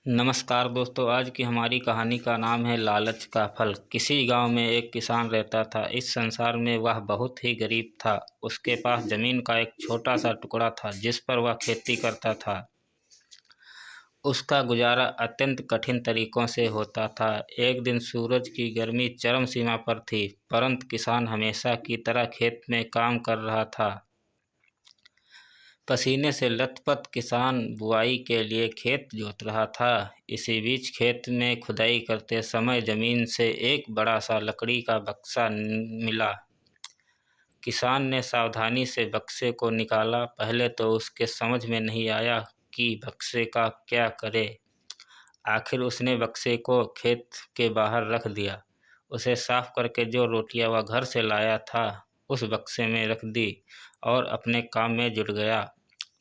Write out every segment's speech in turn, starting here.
नमस्कार दोस्तों। आज की हमारी कहानी का नाम है लालच का फल। किसी गांव में एक किसान रहता था। इस संसार में वह बहुत ही गरीब था। उसके पास जमीन का एक छोटा सा टुकड़ा था जिस पर वह खेती करता था। उसका गुजारा अत्यंत कठिन तरीकों से होता था। एक दिन सूरज की गर्मी चरम सीमा पर थी, परंतु किसान हमेशा की तरह खेत में काम कर रहा था। पसीने से लथपथ किसान बुआई के लिए खेत जोत रहा था। इसी बीच खेत में खुदाई करते समय जमीन से एक बड़ा सा लकड़ी का बक्सा मिला। किसान ने सावधानी से बक्से को निकाला। पहले तो उसके समझ में नहीं आया कि बक्से का क्या करे। आखिर उसने बक्से को खेत के बाहर रख दिया। उसे साफ करके जो रोटियां वह घर से लाया था उस बक्से में रख दी और अपने काम में जुट गया।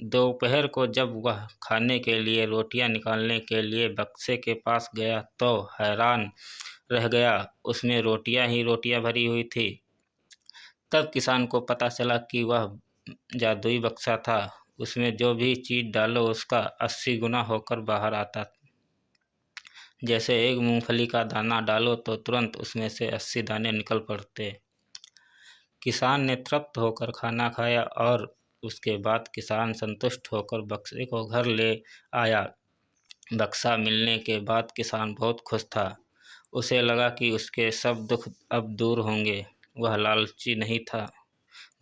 दोपहर को जब वह खाने के लिए रोटियां निकालने के लिए बक्से के पास गया तो हैरान रह गया। उसमें रोटियां ही रोटियां भरी हुई थी। तब किसान को पता चला कि वह जादुई बक्सा था। उसमें जो भी चीज़ डालो उसका 80 गुना होकर बाहर आता। जैसे एक मूंगफली का दाना डालो तो तुरंत उसमें से 80 दाने निकल पड़ते। किसान ने तृप्त होकर खाना खाया और उसके बाद किसान संतुष्ट होकर बक्से को घर ले आया। बक्सा मिलने के बाद किसान बहुत खुश था। उसे लगा कि उसके सब दुख अब दूर होंगे। वह लालची नहीं था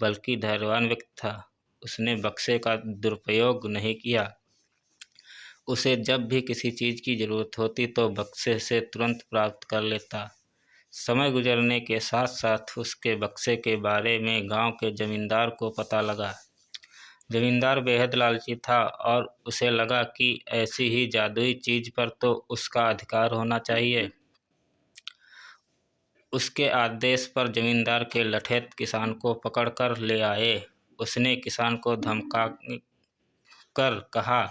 बल्कि धैर्यवान व्यक्ति था। उसने बक्से का दुरुपयोग नहीं किया। उसे जब भी किसी चीज़ की ज़रूरत होती तो बक्से से तुरंत प्राप्त कर लेता। समय गुजरने के साथ साथ उसके बक्से के बारे में गांव के जमींदार को पता लगा। जमींदार बेहद लालची था और उसे लगा कि ऐसी ही जादुई चीज़ पर तो उसका अधिकार होना चाहिए। उसके आदेश पर जमींदार के लठेत किसान को पकड़कर ले आए। उसने किसान को धमका कर कहा,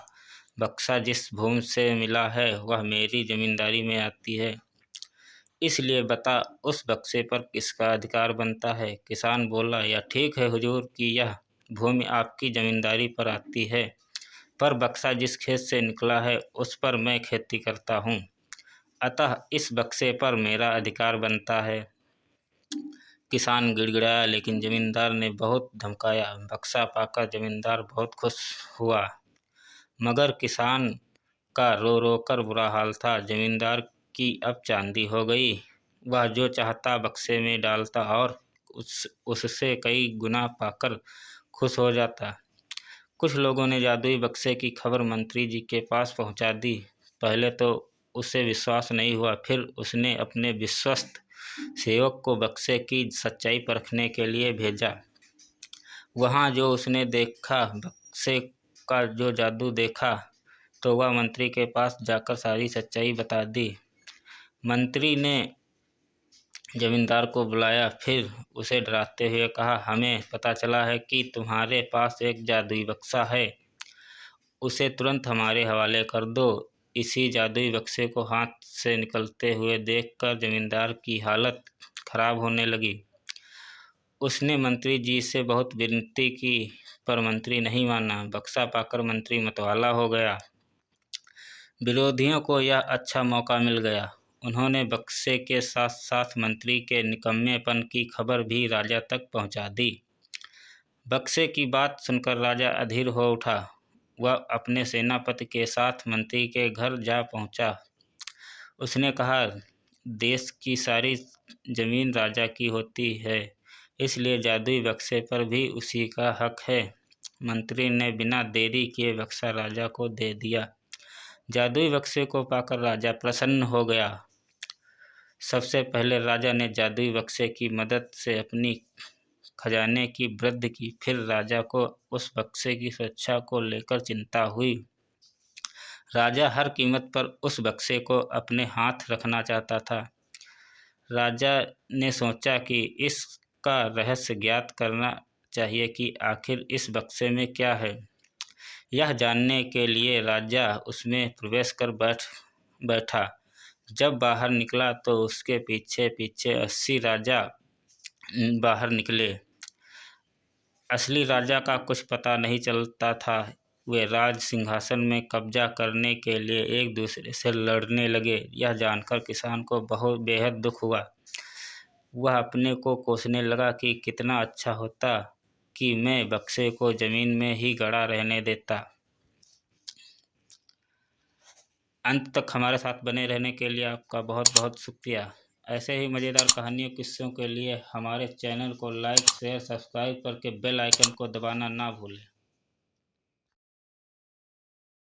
बक्सा जिस भूमि से मिला है वह मेरी जमींदारी में आती है, इसलिए बता उस बक्से पर किसका अधिकार बनता है। किसान बोला, यह ठीक है हुजूर कि यह भूमि आपकी जमींदारी पर आती है, पर बक्सा जिस खेत से निकला है उस पर मैं खेती करता हूँ, अतः इस बक्से पर मेरा अधिकार बनता है। किसान गिड़गिड़ाया, लेकिन जमींदार ने बहुत धमकाया। बक्सा पाकर जमींदार बहुत खुश हुआ, मगर किसान का रो रो कर बुरा हाल था। जमींदार की अब चांदी हो गई। वह जो चाहता बक्से में डालता और उससे कई गुना पाकर खुश हो जाता। कुछ लोगों ने जादुई बक्से की खबर मंत्री जी के पास पहुंचा दी। पहले तो उसे विश्वास नहीं हुआ, फिर उसने अपने विश्वस्त सेवक को बक्से की सच्चाई परखने के लिए भेजा। वहाँ जो उसने देखा, बक्से का जो जादू देखा, तो वह मंत्री के पास जाकर सारी सच्चाई बता दी। मंत्री ने जमींदार को बुलाया, फिर उसे डराते हुए कहा, हमें पता चला है कि तुम्हारे पास एक जादुई बक्सा है, उसे तुरंत हमारे हवाले कर दो। इसी जादुई बक्से को हाथ से निकलते हुए देखकर जमींदार की हालत खराब होने लगी। उसने मंत्री जी से बहुत विनती की, पर मंत्री नहीं माना। बक्सा पाकर मंत्री मतवाला हो गया। विरोधियों को यह अच्छा मौका मिल गया। उन्होंने बक्से के साथ साथ मंत्री के निकम्मेपन की खबर भी राजा तक पहुंचा दी। बक्से की बात सुनकर राजा अधीर हो उठा। वह अपने सेनापति के साथ मंत्री के घर जा पहुंचा। उसने कहा, देश की सारी जमीन राजा की होती है, इसलिए जादुई बक्से पर भी उसी का हक है। मंत्री ने बिना देरी किए बक्सा राजा को दे दिया। जादुई बक्से को पाकर राजा प्रसन्न हो गया। सबसे पहले राजा ने जादुई बक्से की मदद से अपनी खजाने की वृद्धि की। फिर राजा को उस बक्से की सुरक्षा को लेकर चिंता हुई। राजा हर कीमत पर उस बक्से को अपने हाथ रखना चाहता था। राजा ने सोचा कि इसका रहस्य ज्ञात करना चाहिए कि आखिर इस बक्से में क्या है। यह जानने के लिए राजा उसमें प्रवेश कर बैठा। जब बाहर निकला तो उसके पीछे पीछे 80 राजा बाहर निकले। असली राजा का कुछ पता नहीं चलता था। वे राज सिंहासन में कब्जा करने के लिए एक दूसरे से लड़ने लगे। यह जानकर किसान को बहुत बेहद दुख हुआ। वह अपने को कोसने लगा कि कितना अच्छा होता कि मैं बक्से को ज़मीन में ही गड़ा रहने देता। अंत तक हमारे साथ बने रहने के लिए आपका बहुत बहुत शुक्रिया। ऐसे ही मज़ेदार कहानियों किस्सों के लिए हमारे चैनल को लाइक शेयर सब्सक्राइब करके बेल आइकन को दबाना ना भूलें।